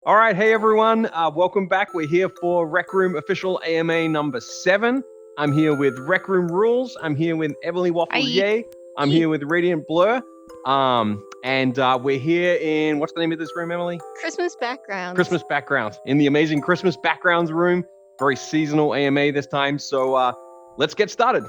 All right, hey everyone, welcome back. We're here for Rec Room official AMA number 7. I'm here with recroomrules. I'm here with emilywafflesyay. I'm here with RadiantBlur. And we're here in, what's the name of this room, Emily? Christmas Backgrounds. Christmas Backgrounds. In the amazing Christmas Backgrounds room. Very seasonal AMA this time. So let's get started.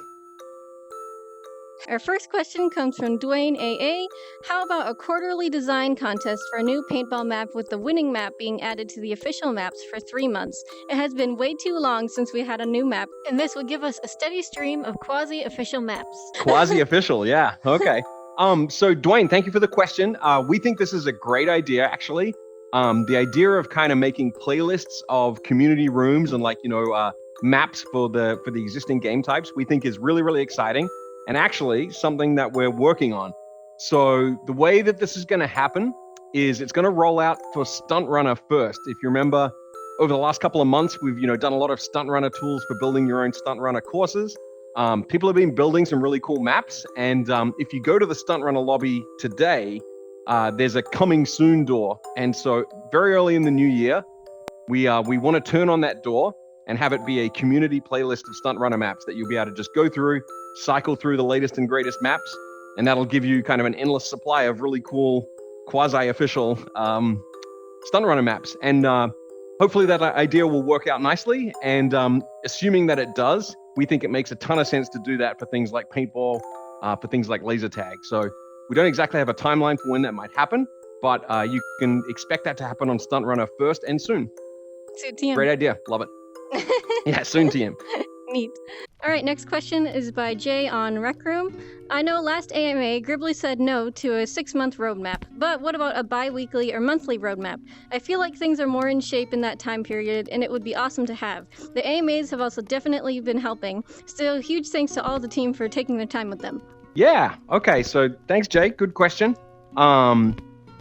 Our first question comes from Dwayne AA. How about a quarterly design contest for a new paintball map with the winning map being added to the official maps for 3 months? It has been way too long since we had a new map, and this would give us a steady stream of quasi-official maps. Quasi-official, yeah. Okay. So Dwayne, thank you for the question. We think this is a great idea, actually. The idea of kind of making playlists of community rooms and maps for the existing game types, we think is really, really exciting. And actually something that we're working on. So the way that this is going to happen is it's going to roll out for Stunt Runner first. If you remember, over the last couple of months, we've done a lot of Stunt Runner tools for building your own Stunt Runner courses. People have been building some really cool maps. And if you go to the Stunt Runner lobby today, there's a coming soon door. And so very early in the new year, we want to turn on that door and have it be a community playlist of Stunt Runner maps that you'll be able to just go through, cycle through the latest and greatest maps, and that'll give you kind of an endless supply of really cool quasi-official Stunt Runner maps. And hopefully that idea will work out nicely. And assuming that it does, we think it makes a ton of sense to do that for things like paintball, for things like laser tag. So we don't exactly have a timeline for when that might happen, but you can expect that to happen on Stunt Runner first and soon. Soon TM. Great idea. Love it. Yeah, soon TM. Neat. All right, next question is by Jay on Rec Room. I know last AMA, Gribbly said no to a 6-month roadmap, but what about a bi-weekly or monthly roadmap? I feel like things are more in shape in that time period, and it would be awesome to have. The AMAs have also definitely been helping. Still, huge thanks to all the team for taking their time with them. Yeah, okay, so thanks, Jay. Good question.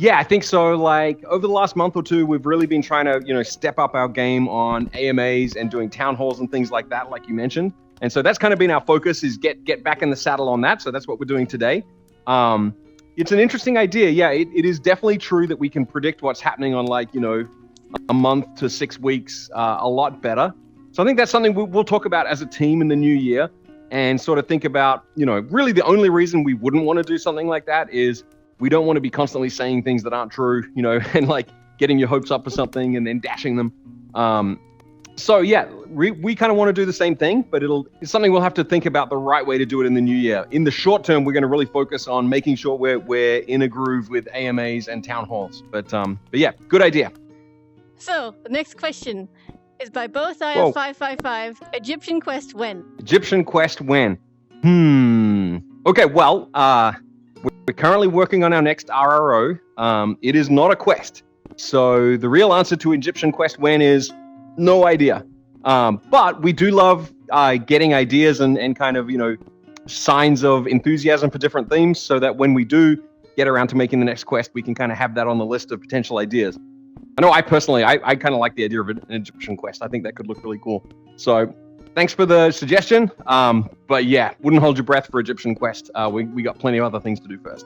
Yeah, I think so. Like over the last month or two, we've really been trying to, step up our game on AMAs and doing town halls and things like that, like you mentioned. And so that's kind of been our focus, is get back in the saddle on that. So that's what we're doing today. It's an interesting idea. Yeah, it is definitely true that we can predict what's happening on a month to 6 weeks a lot better. So I think that's something we'll talk about as a team in the new year and sort of think about, really the only reason we wouldn't want to do something like that is we don't want to be constantly saying things that aren't true, and getting your hopes up for something and then dashing them. So yeah, we kind of want to do the same thing, but it's something we'll have to think about the right way to do it in the new year. In the short term, we're going to really focus on making sure we're in a groove with AMAs and town halls. But yeah, good idea. So the next question is by Bothia555. Egyptian Quest when? Egyptian Quest when? Okay, well, we're currently working on our next RRO. It is not a quest. So the real answer to Egyptian Quest when is no idea. But we do love getting ideas and kind of, signs of enthusiasm for different themes so that when we do get around to making the next quest, we can kind of have that on the list of potential ideas. I know I personally kind of like the idea of an Egyptian Quest. I think that could look really cool. So thanks for the suggestion. But yeah, wouldn't hold your breath for Egyptian Quest. We got plenty of other things to do first.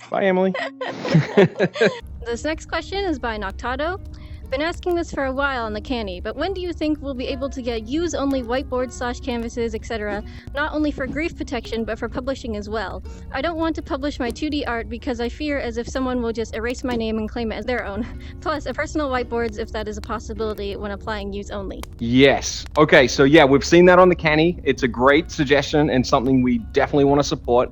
Bye, Emily. This next question is by Noctado. Been asking this for a while on the canny, but when do you think we'll be able to get use-only whiteboards, canvases, etc., not only for grief protection, but for publishing as well? I don't want to publish my 2D art because I fear as if someone will just erase my name and claim it as their own. Plus, a personal whiteboards if that is a possibility when applying use-only. Yes. Okay, so yeah, we've seen that on the canny. It's a great suggestion and something we definitely want to support.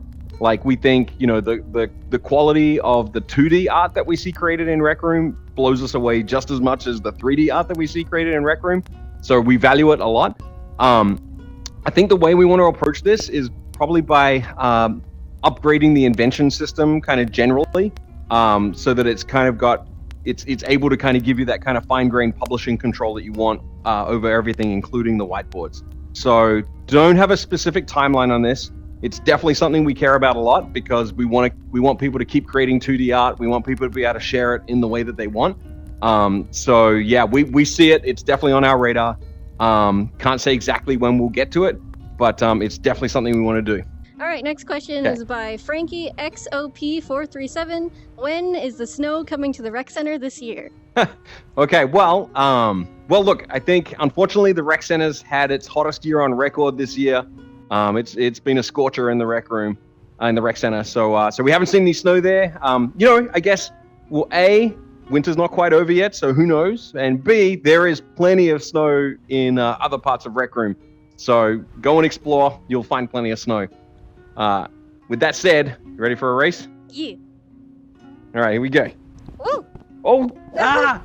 We think, the quality of the 2D art that we see created in Rec Room blows us away just as much as the 3D art that we see created in Rec Room. So we value it a lot. I think the way we want to approach this is probably by upgrading the invention system kind of generally, so that it's kind of it's able to kind of give you that kind of fine-grained publishing control that you want over everything, including the whiteboards. So don't have a specific timeline on this. It's definitely something we care about a lot because we want people to keep creating 2D art. We want people to be able to share it in the way that they want. So yeah, we see it. It's definitely on our radar. Can't say exactly when we'll get to it, but it's definitely something we want to do. All right, next question is by Frankie XOP437. When is the snow coming to the rec center this year? Okay, well, look, I think unfortunately the rec center's had its hottest year on record this year. It's been a scorcher in the rec room, in the rec center. So we haven't seen any snow there. I guess, well, A, winter's not quite over yet, so who knows? And B, there is plenty of snow in other parts of rec room. So go and explore. You'll find plenty of snow. With that said, you ready for a race? Yeah. All right, here we go. Woo! Oh! Ah!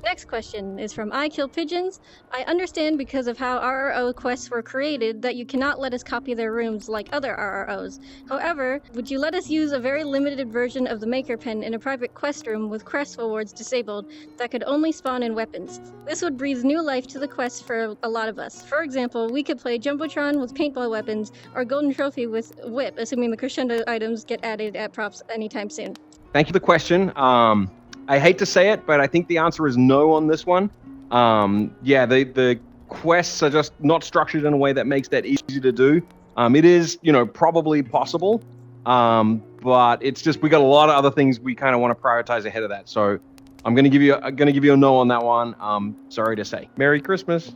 Next question is from I Kill Pigeons. I understand because of how RRO quests were created that you cannot let us copy their rooms like other RROs. However, would you let us use a very limited version of the Maker Pen in a private quest room with quest rewards disabled that could only spawn in weapons? This would breathe new life to the quest for a lot of us. For example, we could play Jumbotron with paintball weapons or Golden Trophy with Whip, assuming the crescendo items get added at props anytime soon. Thank you for the question. I hate to say it, but I think the answer is no on this one. The quests are just not structured in a way that makes that easy to do. It is, probably possible, but it's just we got a lot of other things we kind of want to prioritize ahead of that. So I'm gonna give you a no on that one. Sorry to say. Merry Christmas.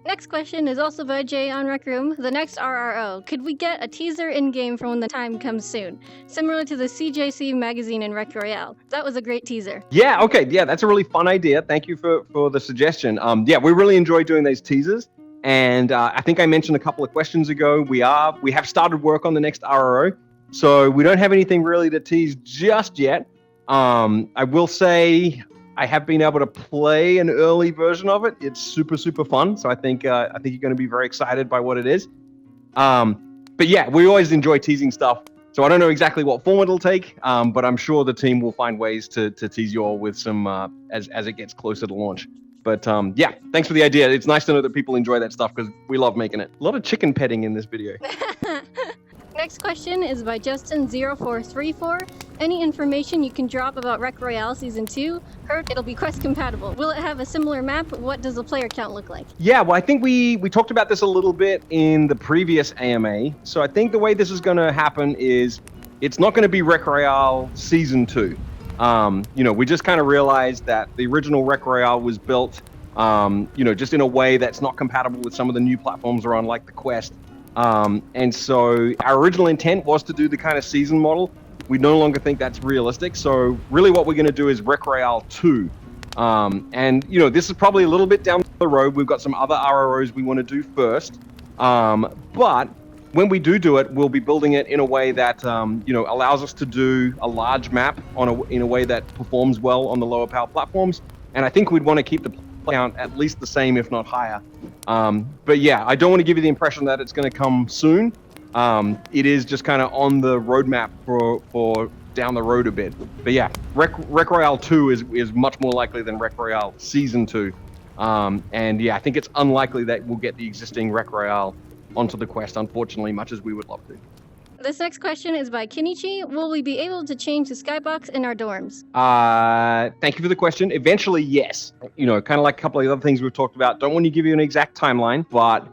Next question is also by Jay on Rec Room. The next RRO. Could we get a teaser in-game for when the time comes soon? Similar to the CJC magazine in Rec Royale. That was a great teaser. Yeah, okay. Yeah, that's a really fun idea. Thank you for the suggestion. We really enjoy doing these teasers. And I think I mentioned a couple of questions ago, we have started work on the next RRO. So we don't have anything really to tease just yet. I will say I have been able to play an early version of it. It's super, super fun. So I think you're going to be very excited by what it is. But yeah, we always enjoy teasing stuff. So I don't know exactly what form it'll take, but I'm sure the team will find ways to tease you all with some as it gets closer to launch. But thanks for the idea. It's nice to know that people enjoy that stuff because we love making it. A lot of chicken petting in this video. Next question is by Justin0434. Any information you can drop about Rec Royale Season 2? Heard it'll be quest compatible. Will it have a similar map? What does the player count look like? Yeah, well, I think we talked about this a little bit in the previous AMA. So I think the way this is going to happen is it's not going to be Rec Royale Season 2. We just kind of realized that the original Rec Royale was built, just in a way that's not compatible with some of the new platforms we're on, like the Quest. And so our original intent was to do the kind of season model. We no longer think that's realistic. So really what we're going to do is Rec Royale 2. This is probably a little bit down the road. We've got some other RROs we want to do first. But when we do it, we'll be building it in a way that, allows us to do a large map in a way that performs well on the lower power platforms. And I think we'd want to keep the count at least the same, if not higher. But yeah, I don't want to give you the impression that it's going to come soon. It is just kind of on the roadmap for down the road a bit. But yeah, Rec Royale 2 is much more likely than Rec Royale Season 2. I think it's unlikely that we'll get the existing Rec Royale onto the Quest, unfortunately, much as we would love to. This next question is by Kinichi. Will we be able to change the Skybox in our dorms? Thank you for the question. Eventually, yes. Kind of like a couple of other things we've talked about. Don't want to give you an exact timeline, but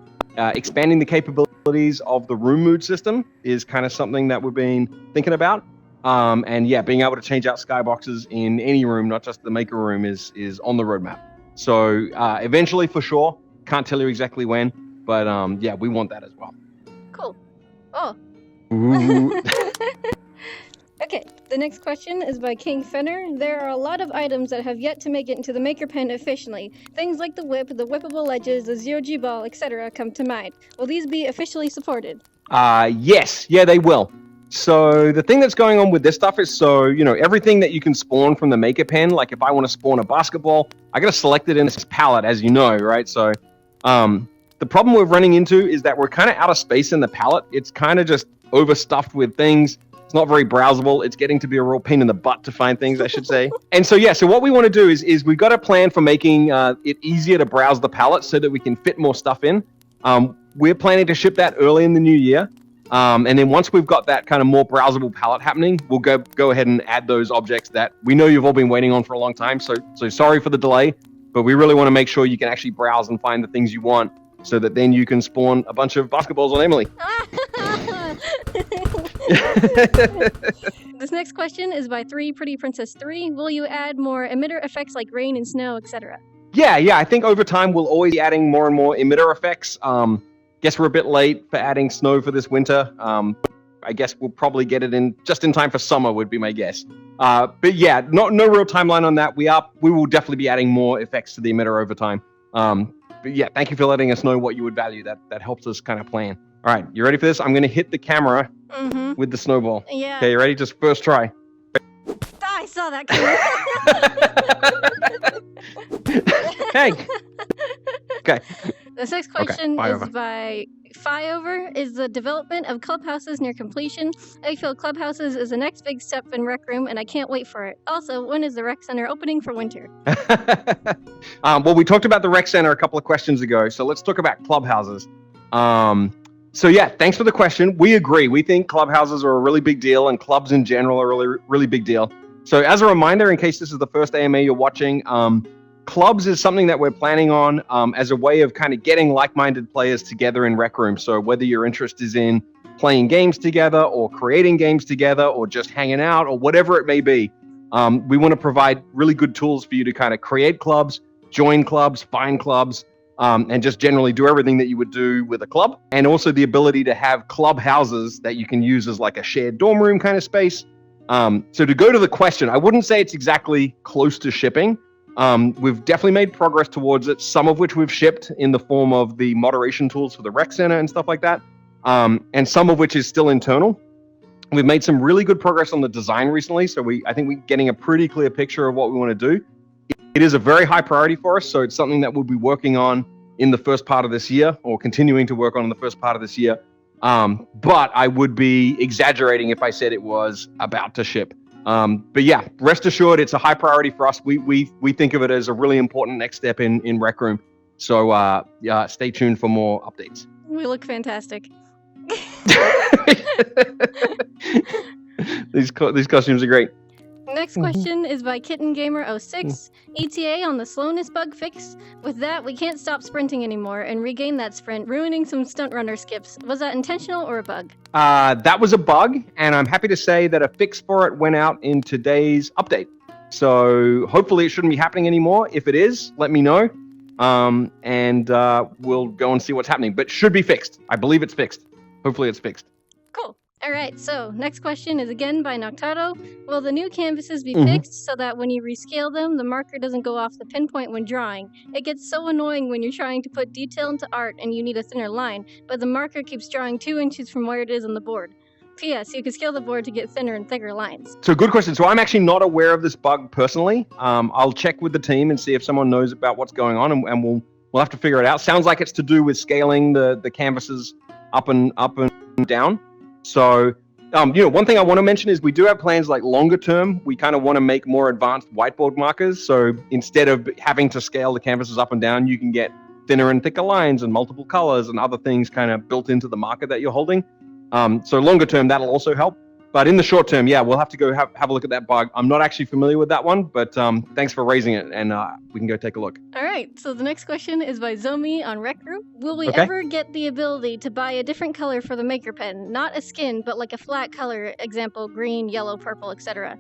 expanding the capabilities of the room mood system is kind of something that we've been thinking about. Being able to change out Skyboxes in any room, not just the Maker room, is on the roadmap. So eventually, for sure. Can't tell you exactly when, but we want that as well. Cool. Oh. Ooh. Okay, the next question is by King Fenner. There are a lot of items that have yet to make it into the Maker Pen efficiently. Things like the whip, the whippable ledges, the zero-G ball, etc. come to mind. Will these be officially supported? Yes. Yeah, they will. So the thing that's going on with this stuff is everything that you can spawn from the Maker Pen, like if I want to spawn a basketball, I got to select it in this palette, as you know, right? So the problem we're running into is that we're kind of out of space in the palette. It's kind of just overstuffed with things. It's not very browsable. It's getting to be a real pain in the butt to find things, I should say. And so what we want to do is we've got a plan for making it easier to browse the palette so that we can fit more stuff in. We're planning to ship that early in the new year. And then once we've got that kind of more browsable palette happening, we'll go ahead and add those objects that we know you've all been waiting on for a long time. So sorry for the delay, but we really want to make sure you can actually browse and find the things you want so that then you can spawn a bunch of basketballs on Emily. This next question is by 3 Pretty Princess 3. Will you add more emitter effects like rain and snow, etc.? Yeah. I think over time we'll always be adding more and more emitter effects. Guess we're a bit late for adding snow for this winter. I guess we'll probably get it in just in time for summer would be my guess. But yeah, no real timeline on that. We will definitely be adding more effects to the emitter over time. But yeah, thank you for letting us know what you would value. That helps us kind of plan. All right, you ready for this? I'm going to hit the camera with the snowball. Yeah. Okay, you ready? Just first try. I saw that coming. Hey. Okay. This next question Okay, is by Flyover. Is the development of clubhouses near completion? I feel clubhouses is the next big step in Rec Room, and I can't wait for it. Also, when is the Rec Center opening for winter? Well, we talked about the Rec Center a couple of questions ago, so let's talk about clubhouses. So yeah, thanks for the question. We agree. We think clubhouses are a really big deal, and clubs in general are a really, really big deal. So as a reminder, in case this is the first AMA you're watching, clubs is something that we're planning on as a way of kind of getting like-minded players together in Rec Room. So whether your interest is in playing games together or creating games together or just hanging out or whatever it may be, we want to provide really good tools for you to kind of create clubs, join clubs, find clubs, and just generally do everything that you would do with a club. And also the ability to have club houses that you can use as like a shared dorm room kind of space. So to go to the question, I wouldn't say it's exactly close to shipping. We've definitely made progress towards it, some of which we've shipped in the form of the moderation tools for the Rec Center and stuff like that, and some of which is still internal. We've made some really good progress on the design recently, so I think we're getting a pretty clear picture of what we want to do. It is a very high priority for us, so it's something that we'll be working on in the first part of this year, or continuing to work on in the first part of this year. But I would be exaggerating if I said it was about to ship. But yeah, rest assured, it's a high priority for us. We think of it as a really important next step in Rec Room. So yeah, stay tuned for more updates. We look fantastic. These costumes are great. Next question is by Kitten Gamer 06. ETA on the slowness bug fix. With that, we can't stop sprinting anymore and regain that sprint, ruining some stunt runner skips. Was that intentional or a bug? That was a bug, and I'm happy to say that a fix for it went out in today's update. So hopefully it shouldn't be happening anymore. If it is, let me know, and we'll go and see what's happening. But should be fixed. I believe it's fixed. Hopefully it's fixed. Cool. All right, so next question is again by Noctado. Will the new canvases be fixed so that when you rescale them, the marker doesn't go off the pinpoint when drawing? It gets so annoying when you're trying to put detail into art and you need a thinner line, but the marker keeps drawing 2 inches from where it is on the board. P.S. You can scale the board to get thinner and thicker lines. So good question. So I'm actually not aware of this bug personally. I'll check with the team and see if someone knows about what's going on, and we'll have to figure it out. Sounds like it's to do with scaling the canvases up and down. So, one thing I want to mention is we do have plans like longer term. We kind of want to make more advanced whiteboard markers. So instead of having to scale the canvases up and down, you can get thinner and thicker lines and multiple colors and other things kind of built into the marker that you're holding. So longer term, that'll also help. But in the short term, yeah, we'll have to go have a look at that bug. I'm not actually familiar with that one, but thanks for raising it, and we can go take a look. All right, so the next question is by Zomi on Rec Room. Will we ever get the ability to buy a different color for the maker pen? Not a skin, but like a flat color, example, green, yellow, purple, etc.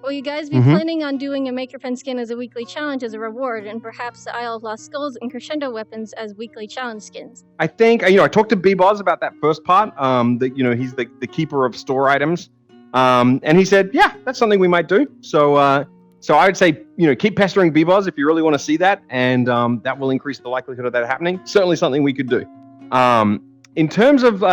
Will you guys be planning on doing a maker pen skin as a weekly challenge as a reward, and perhaps the Isle of Lost Skulls and Crescendo weapons as weekly challenge skins? I think, I talked to B-Boz about that first part, that, he's the keeper of store items. And he said, yeah, that's something we might do. So I would say, keep pestering B-Boz if you really want to see that. And that will increase the likelihood of that happening. Certainly something we could do. In terms of,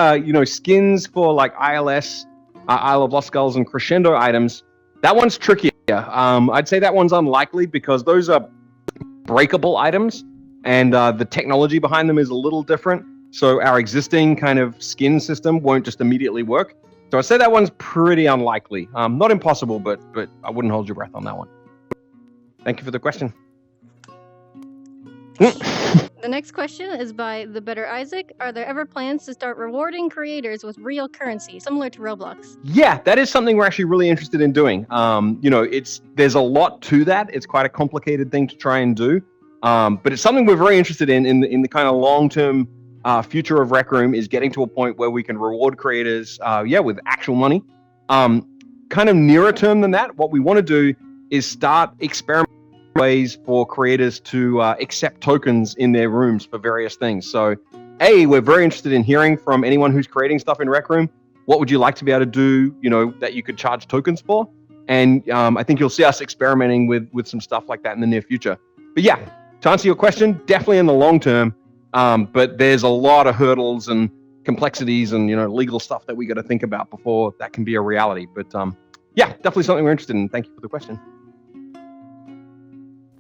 skins for like ILS, Isle of Lost Skulls and Crescendo items, that one's trickier. I'd say that one's unlikely because those are breakable items and the technology behind them is a little different. So our existing kind of skin system won't just immediately work. So I'd say that one's pretty unlikely. Not impossible, but I wouldn't hold your breath on that one. Thank you for the question. The next question is by The Better Isaac. Are there ever plans to start rewarding creators with real currency, similar to Roblox? Yeah, that is something we're actually really interested in doing. There's a lot to that. It's quite a complicated thing to try and do. But it's something we're very interested in the kind of long-term future of Rec Room is getting to a point where we can reward creators, with actual money. Kind of nearer term than that, what we want to do is start experimenting ways for creators to accept tokens in their rooms for various things. So, we're very interested in hearing from anyone who's creating stuff in Rec Room. What would you like to be able to do, that you could charge tokens for? And I think you'll see us experimenting with some stuff like that in the near future. But yeah, to answer your question, definitely in the long term, but there's a lot of hurdles and complexities and, legal stuff that we got to think about before that can be a reality. But definitely something we're interested in. Thank you for the question.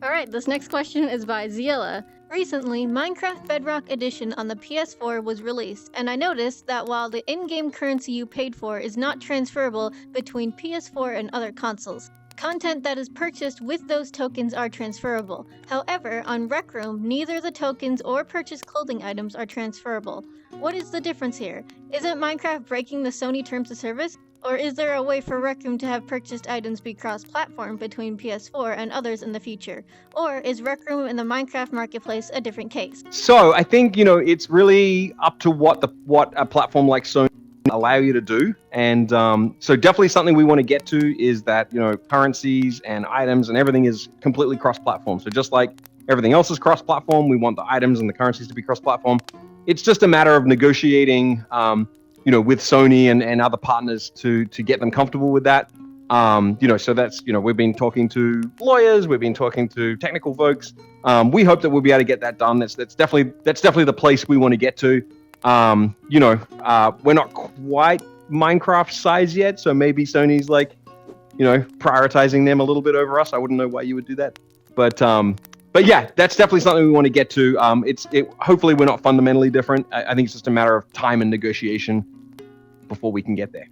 All right, this next question is by Ziela. Recently, Minecraft Bedrock Edition on the PS4 was released, and I noticed that while the in-game currency you paid for is not transferable between PS4 and other consoles, content that is purchased with those tokens are transferable. However, on Rec Room, neither the tokens or purchased clothing items are transferable. What is the difference here? Isn't Minecraft breaking the Sony terms of service? Or is there a way for Rec Room to have purchased items be cross-platform between PS4 and others in the future? Or is Rec Room in the Minecraft marketplace a different case? So I think, it's really up to what a platform like Sony allow you to do. And so definitely something we want to get to is that, currencies and items and everything is completely cross-platform. So just like everything else is cross-platform, we want the items and the currencies to be cross-platform. It's just a matter of negotiating, with Sony and other partners to get them comfortable with that. So that's, we've been talking to lawyers, we've been talking to technical folks. We hope that we'll be able to get that done. That's definitely the place we want to get to. We're not quite Minecraft size yet, so maybe Sony's prioritizing them a little bit over us. I wouldn't know why you would do that, but yeah, that's definitely something we want to get to. Hopefully we're not fundamentally different. I think it's just a matter of time and negotiation before we can get there.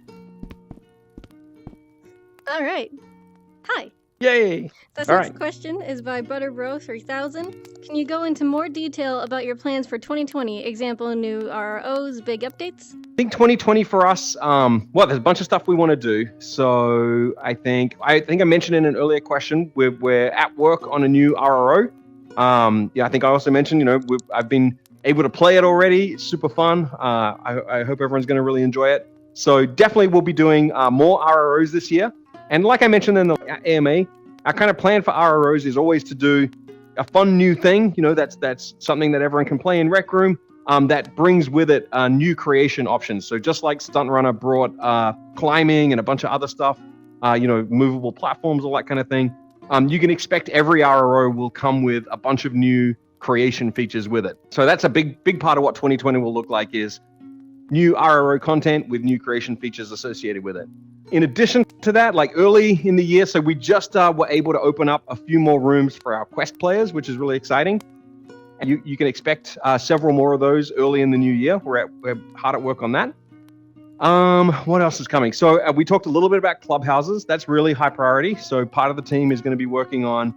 All right. Hi. Yay. This next question is by ButterBro3000. Can you go into more detail about your plans for 2020? Example, new RROs, big updates? I think 2020 for us, there's a bunch of stuff we want to do. So I think I mentioned in an earlier question, we're at work on a new RRO. I think I also mentioned, I've been able to play it already. It's super fun. I hope everyone's going to really enjoy it. So definitely we'll be doing more RROs this year. And like I mentioned in the AMA, our kind of plan for RROs is always to do a fun new thing. That's something that everyone can play in Rec Room. That brings with it new creation options. So just like Stunt Runner brought climbing and a bunch of other stuff, movable platforms, all that kind of thing. You can expect every RRO will come with a bunch of new creation features with it. So that's a big part of what 2020 will look like is new RRO content with new creation features associated with it. In addition to that, early in the year, so we just were able to open up a few more rooms for our Quest players, which is really exciting. You can expect several more of those early in the new year. We're hard at work on that. What else is coming? So we talked a little bit about clubhouses. That's really high priority. So part of the team is going to be working on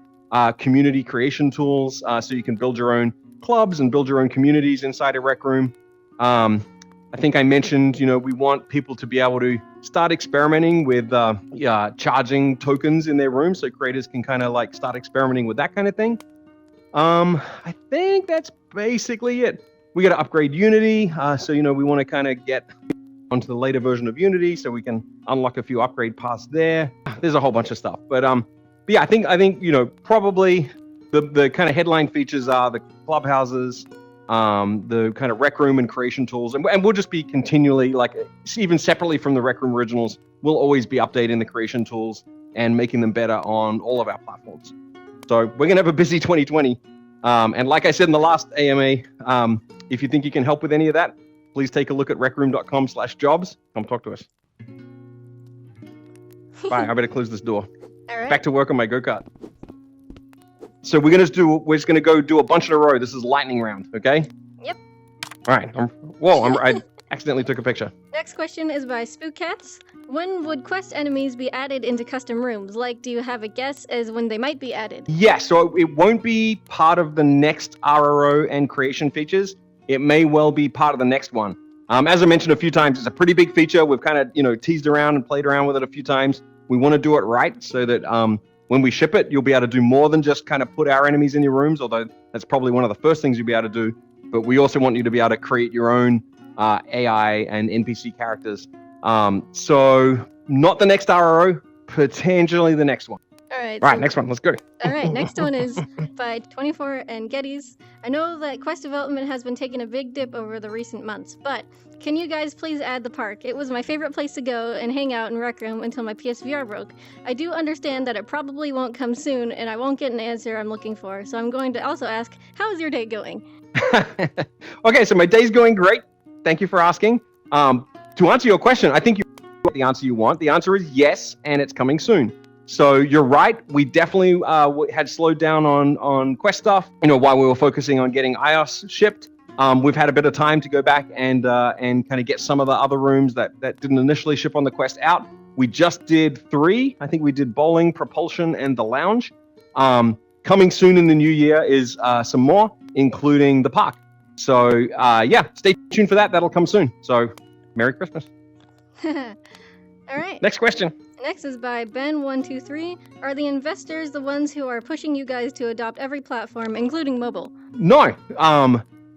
community creation tools, so you can build your own clubs and build your own communities inside a Rec Room. I think I mentioned, we want people to be able to start experimenting with charging tokens in their room, so creators can kind of start experimenting with that kind of thing. I think that's basically it. We got to upgrade Unity, so we want to kind of get onto the later version of Unity, so we can unlock a few upgrade paths there. There's a whole bunch of stuff, but yeah, I think probably the kind of headline features are the clubhouses, the kind of Rec Room and creation tools, and we'll just be continually, even separately from the Rec Room originals, we'll always be updating the creation tools and making them better on all of our platforms. So we're gonna have a busy 2020, and like I said in the last AMA, if you think you can help with any of that, please take a look at recroom.com/jobs. Come talk to us. Bye. I better close this door. All right. Back to work on my go-kart. So we're just gonna go do a bunch in a row. This is lightning round, okay? Yep. All right. I accidentally took a picture. Next question is by Spookcats. When would quest enemies be added into custom rooms? Do you have a guess as when they might be added? Yeah, so it won't be part of the next RRO and creation features. It may well be part of the next one. As I mentioned a few times, it's a pretty big feature. We've kind of, teased around and played around with it a few times. We want to do it right so that when we ship it, you'll be able to do more than just kind of put our enemies in your rooms, although that's probably one of the first things you'll be able to do. but we also want you to be able to create your own AI and NPC characters. So not the next RRO, potentially the next one. All right. All right, next one. Let's go. All right, next one is by 24 and Geddes. I know that quest development has been taking a big dip over the recent months, but can you guys please add the park? It was my favorite place to go and hang out in Rec Room until my PSVR broke. I do understand that it probably won't come soon, and I won't get an answer I'm looking for, so I'm going to also ask, how is your day going? Okay, so my day's going great. Thank you for asking. To answer your question, I think you got the answer you want. The answer is yes, and it's coming soon. So you're right. We definitely had slowed down on quest stuff, while we were focusing on getting iOS shipped. We've had a bit of time to go back and kind of get some of the other rooms that didn't initially ship on the quest out. We just did 3. I think we did bowling, propulsion, and the lounge. Coming soon in the new year is some more, including the park. So stay tuned for that. That'll come soon. So Merry Christmas. All right. Next question. Next is by Ben123. Are the investors the ones who are pushing you guys to adopt every platform, including mobile? No.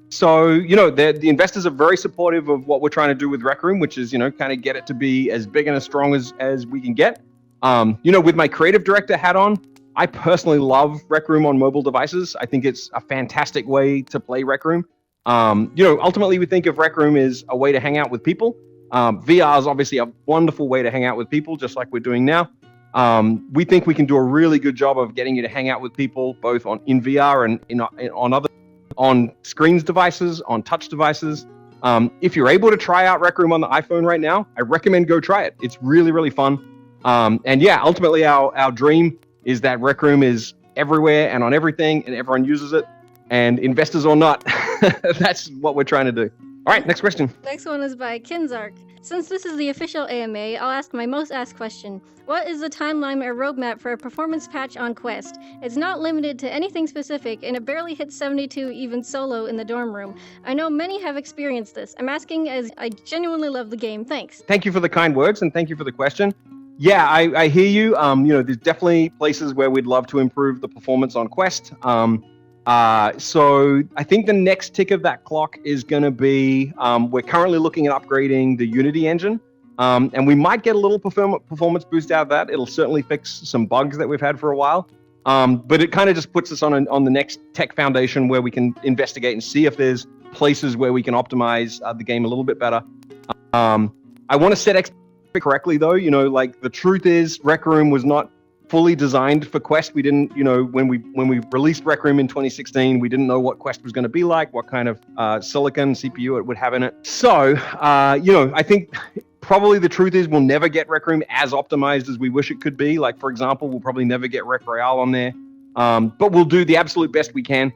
So, the investors are very supportive of what we're trying to do with Rec Room, which is, kind of get it to be as big and as strong as we can get. With my creative director hat on, I personally love Rec Room on mobile devices. I think it's a fantastic way to play Rec Room. Ultimately, we think of Rec Room as a way to hang out with people. VR is obviously a wonderful way to hang out with people, just like we're doing now. We think we can do a really good job of getting you to hang out with people, both in VR and on screens devices, on touch devices. If you're able to try out Rec Room on the iPhone right now, I recommend go try it. It's really, really fun. Ultimately our dream is that Rec Room is everywhere and on everything and everyone uses it, and investors or not, that's what we're trying to do. All right, next question. Next one is by Kinzark. Since this is the official AMA, I'll ask my most asked question. What is the timeline or roadmap for a performance patch on Quest? It's not limited to anything specific, and it barely hits 72 even solo in the dorm room. I know many have experienced this. I'm asking as I genuinely love the game. Thanks. Thank you for the kind words, and thank you for the question. Yeah, I hear you. There's definitely places where we'd love to improve the performance on Quest. So I think the next tick of that clock is going to be, we're currently looking at upgrading the Unity engine, and we might get a little performance boost out of that. It'll certainly fix some bugs that we've had for a while, but it kind of just puts us on the next tech foundation where we can investigate and see if there's places where we can optimize the game a little bit better. I want to set expectations correctly, though. The truth is Rec Room was not fully designed for Quest. We didn't, when we released Rec Room in 2016, we didn't know what Quest was going to be like, what kind of silicon CPU it would have in it. So, I think probably the truth is we'll never get Rec Room as optimized as we wish it could be. Like, for example, we'll probably never get Rec Royale on there, but we'll do the absolute best we can.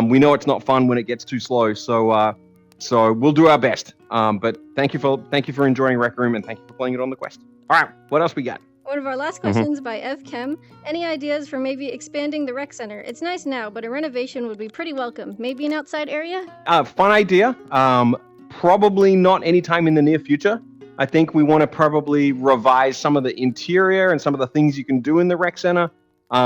We know it's not fun when it gets too slow, so we'll do our best. But thank you for enjoying Rec Room, and thank you for playing it on the Quest. All right, what else we got? One of our last questions by EvChem. Any ideas for maybe expanding the rec center? It's nice now, but a renovation would be pretty welcome. Maybe an outside area? Fun idea. Probably not anytime in the near future. I think we want to probably revise some of the interior and some of the things you can do in the rec center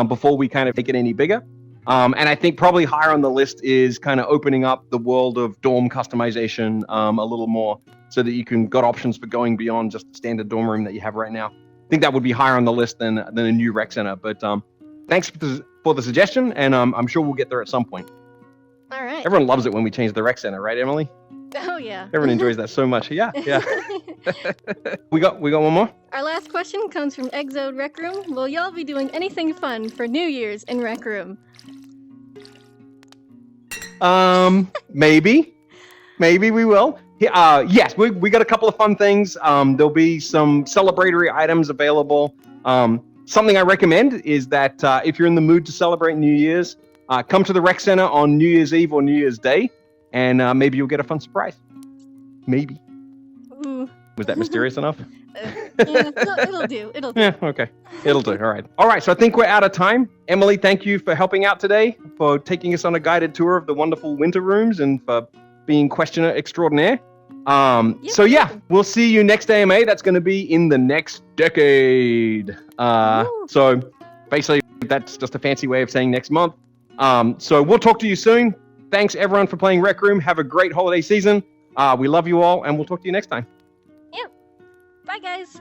before we kind of make it any bigger. And I think probably higher on the list is kind of opening up the world of dorm customization a little more, so that you can got options for going beyond just the standard dorm room that you have right now. I think that would be higher on the list than a new rec center. But thanks for the suggestion, and I'm sure we'll get there at some point. All right. Everyone loves it when we change the rec center, right, Emily? Oh yeah. Everyone enjoys that so much. Yeah. We got one more. Our last question comes from Exode Rec Room. Will y'all be doing anything fun for New Year's in Rec Room? Maybe we will. Yes, we got a couple of fun things. There'll be some celebratory items available. Something I recommend is that if you're in the mood to celebrate New Year's, come to the rec center on New Year's Eve or New Year's Day, and maybe you'll get a fun surprise. Maybe. Ooh. Was that mysterious enough? Yeah, it'll do. Yeah, okay. It'll do. All right, so I think we're out of time. Emily, thank you for helping out today, for taking us on a guided tour of the wonderful winter rooms, and for being questioner extraordinaire. So yeah, we'll see you next AMA. That's going to be in the next decade. So basically, that's just a fancy way of saying next month. So we'll talk to you soon. Thanks everyone for playing Rec Room. Have a great holiday season. We love you all, and we'll talk to you next time. Yep. Bye, guys.